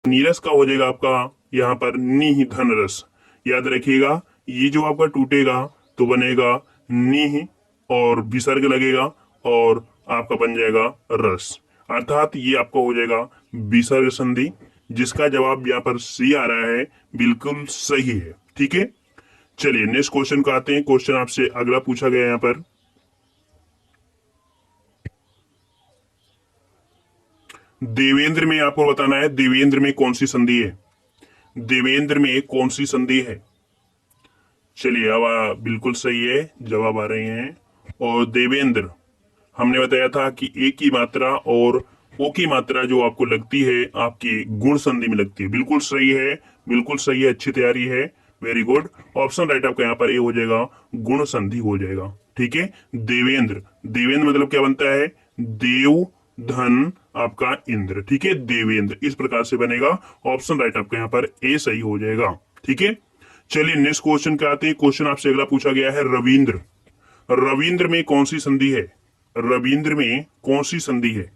नीरस का हो जाएगा आपका यहाँ पर नीह धन रस। याद रखिएगा, ये जो आपका टूटेगा तो बनेगा नीह और विसर्ग लगेगा और आपका बन जाएगा रस, अर्थात ये आपका हो जाएगा विसर्ग संधि, जिसका जवाब यहाँ पर सी आ रहा है, बिल्कुल सही है। ठीक है, चलिए नेक्स्ट क्वेश्चन को आते हैं। क्वेश्चन आपसे अगला पूछा गया यहाँ पर, देवेंद्र में आपको बताना है देवेंद्र में कौन सी संधि है। देवेंद्र में कौन सी संधि है? चलिए अब बिल्कुल सही है, जवाब आ रहे हैं। और देवेंद्र हमने बताया था कि ए की मात्रा और ओ की मात्रा जो आपको लगती है आपकी गुण संधि में लगती है। बिल्कुल सही है, बिल्कुल सही है, अच्छी तैयारी है, वेरी गुड। ऑप्शन राइट आपका यहाँ पर ए हो जाएगा, गुण संधि हो जाएगा। ठीक है, देवेंद्र, देवेंद्र मतलब क्या बनता है? देव धन आपका इंद्र। ठीक है, देवेंद्र इस प्रकार से बनेगा। ऑप्शन राइट आपका यहाँ पर ए सही हो जाएगा। ठीक है, चलिए नेक्स्ट क्वेश्चन पे आते हैं। क्वेश्चन आपसे अगला पूछा गया है, रविंद्र, रविंद्र में कौन सी संधि है? रविंद्र में कौन सी संधि है?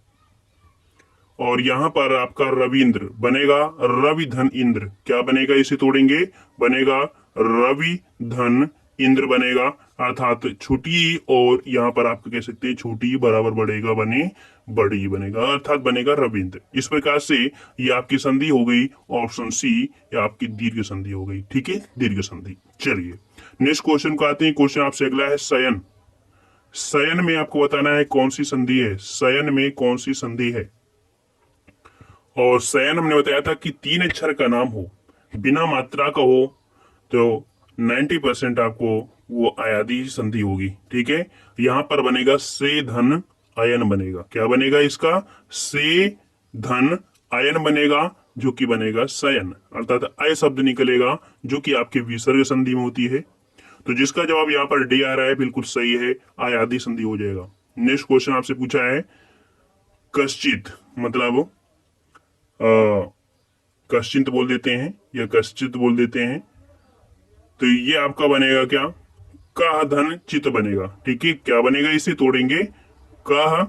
और यहां पर आपका रविंद्र बनेगा रवि धन इंद्र। क्या बनेगा? इसे तोड़ेंगे, बनेगा रवि धन इंद्र बनेगा, अर्थात छोटी और यहां पर आप कह सकते हैं छोटी बराबर बढ़ेगा बने बड़ी बनेगा, अर्थात बनेगा रविंद्र। इस प्रकार से ये आपकी संधि हो गई ऑप्शन सी, या आपकी दीर्घ संधि हो गई। ठीक है, दीर्घ संधि। चलिए नेक्स्ट क्वेश्चन को आते हैं। क्वेश्चन आपसे अगला है, शयन, शयन में आपको बताना है कौन सी संधि है। शयन में कौन सी संधि है? और शयन हमने बताया था कि तीन अक्षर का नाम हो, बिना मात्रा का हो, तो 90% आपको वो अयादी संधि होगी। ठीक है, यहां पर बनेगा से धन अयन बनेगा। क्या बनेगा इसका? से धन अयन बनेगा, जो कि बनेगा शयन, अर्थात अय शब्द निकलेगा, जो कि आपके विसर्ग संधि में होती है। तो जिसका जवाब यहाँ पर डी आ रहा है, बिल्कुल सही है, आयादी संधि हो जाएगा। नेक्स्ट क्वेश्चन आपसे पूछा है, कश्चित मतलब कश्चिंत बोल देते हैं या कश्चित बोल देते हैं, तो ये आपका बनेगा क्या? कह धन चित बनेगा। ठीक है, क्या बनेगा? इसे तोड़ेंगे, कह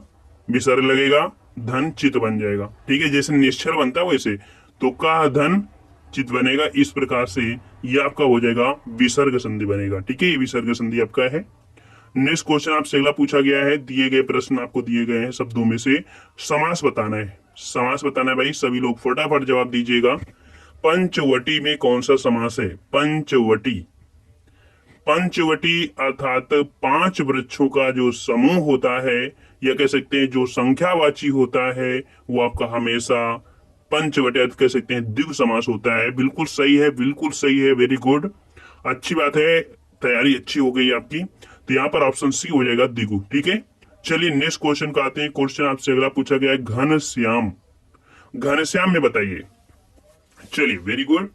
विसर्ग लगेगा, धन चित बन जाएगा। ठीक है, जैसे निश्चल बनता है वैसे, तो कह धन चित बनेगा। इस प्रकार से ये आपका हो जाएगा विसर्ग संधि बनेगा। ठीक है, ये विसर्ग संधि आपका है। नेक्स्ट क्वेश्चन आपसे अगला पूछा गया है, दिए गए प्रश्न आपको दिए गए हैं शब्दों में से समास बताना है। समास बताना है भाई, सभी लोग फटाफट जवाब दीजिएगा। पंचवटी में कौन सा समास है? पंचवटी, पंचवटी अर्थात पांच वृक्षों का जो समूह होता है, या कह सकते हैं जो संख्यावाची होता है, वो आपका हमेशा पंचवटी कह सकते हैं द्विगु समास होता है। बिल्कुल सही है, बिल्कुल सही है, वेरी गुड, अच्छी बात है, तैयारी अच्छी हो गई आपकी। तो यहाँ पर ऑप्शन सी हो जाएगा द्विगु। ठीक है, चलिए नेक्स्ट क्वेश्चन को आते हैं। क्वेश्चन आपसे अगला पूछा गया है, घनश्याम, घनश्याम में बताइए। चलिए वेरी गुड,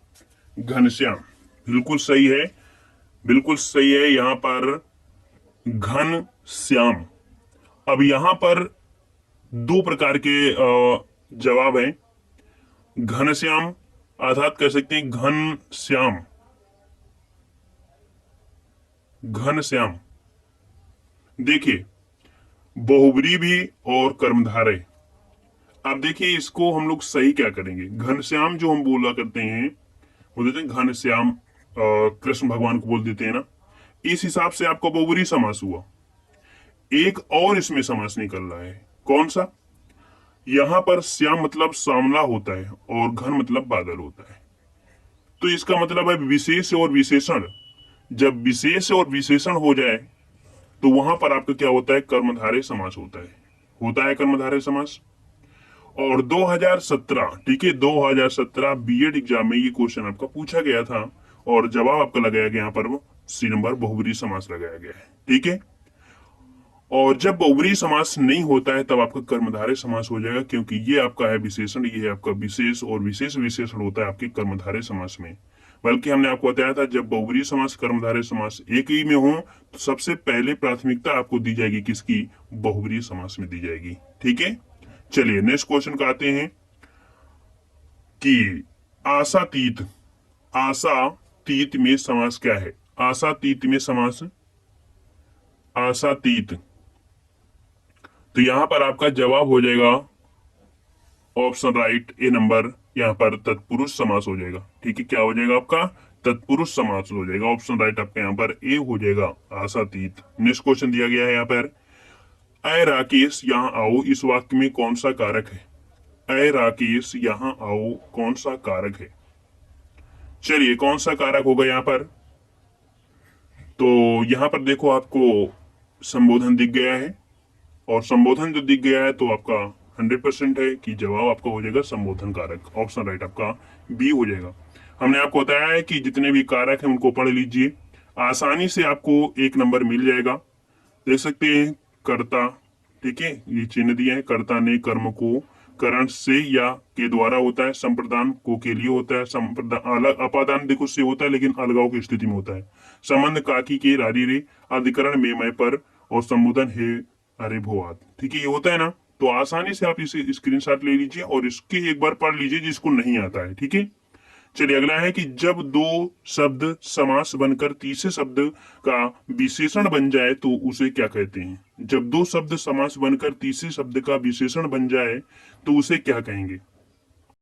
घनश्याम बिल्कुल सही है, बिल्कुल सही है। यहाँ पर घन श्याम, अब यहाँ पर दो प्रकार के जवाब हैं। घनश्याम अर्थात कह सकते हैं घन श्याम, घन श्याम। देखिए, बहुब्री भी और कर्मधारय। अब देखिए इसको हम लोग सही क्या करेंगे। घनश्याम जो हम बोला करते हैं, बोल देते हैं घनश्याम, कृष्ण भगवान को बोल देते हैं ना, इस हिसाब से आपका बहुब्री समास हुआ। एक और इसमें समास निकल रहा है, कौन सा? यहां पर श्याम मतलब सामला होता है और घन मतलब बादल होता है। तो इसका मतलब है विशेष और विशेषण। जब विशेष और विशेषण हो जाए तो वहां पर आपका क्या होता है? कर्मधारय समास होता है, होता है कर्मधारय समास। और 2017, ठीक है, 2017 बीएड एग्जाम में ये क्वेश्चन आपका पूछा गया था और जवाब आपका लगाया गया यहाँ पर वो सी नंबर बहुब्री समास लगाया गया है। ठीक है, और जब बहुब्री समास नहीं होता है तब आपका कर्मधारय समास हो जाएगा, क्योंकि ये आपका है विशेषण, ये है आपका विशेष, और विशेष विशेषण होता है आपके कर्मधारय समास में। बल्कि हमने आपको बताया था जब बहुब्री समास कर्मधारय समास एक ही में हो तो सबसे पहले प्राथमिकता आपको दी जाएगी किसकी? बहुब्री समास में दी जाएगी। ठीक है, चलिए नेक्स्ट क्वेश्चन को आते हैं कि आशातीत, आशातीत में समास क्या है? आशातीत में समास, आशातीत, तो यहां पर आपका जवाब हो जाएगा ऑप्शन राइट ए नंबर यहाँ पर तत्पुरुष समास हो जाएगा। ठीक है, क्या हो जाएगा आपका? तत्पुरुष समास हो जाएगा। ऑप्शन राइट आपका यहाँ पर ए हो जाएगा, आशातीत। नेक्स्ट क्वेश्चन दिया गया है यहाँ पर, अय राकेश यहाँ आओ, इस वाक्य में कौन सा कारक है? अय राकेश यहाँ आओ, कौन सा कारक है? चलिए, कौन सा कारक होगा यहाँ पर? तो यहाँ पर देखो, आपको संबोधन दिख गया है, और संबोधन जो दिख गया है तो आपका 100% है कि जवाब आपका हो जाएगा संबोधन कारक। ऑप्शन राइट आपका बी हो जाएगा। हमने आपको बताया है कि जितने भी कारक हैं उनको पढ़ लीजिए, आसानी से आपको 1 नंबर मिल जाएगा। देख सकते हैं, कर्ता, ठीक है, ये चिन्ह दिए हैं। कर्ता ने कर्म को करण से या के द्वारा होता है, संप्रदान को के लिए होता है, संप्रदान अलग अपादान देखो से होता है लेकिन अलगाव की स्थिति में होता है। संबंध काकी के रारी रे, अधिकरण में मैं पर, और संबोधन है अरे भोआत। ठीक है, ये होता है ना, तो आसानी से आप इसे स्क्रीनशॉट ले लीजिए और इसके एक बार पढ़ लीजिए जिसको नहीं आता है। ठीक है, चलिए अगला है कि जब दो शब्द समास बनकर तीसरे शब्द का विशेषण बन जाए तो उसे क्या कहते हैं? जब दो शब्द समास बनकर तीसरे शब्द का विशेषण बन जाए तो उसे क्या कहेंगे?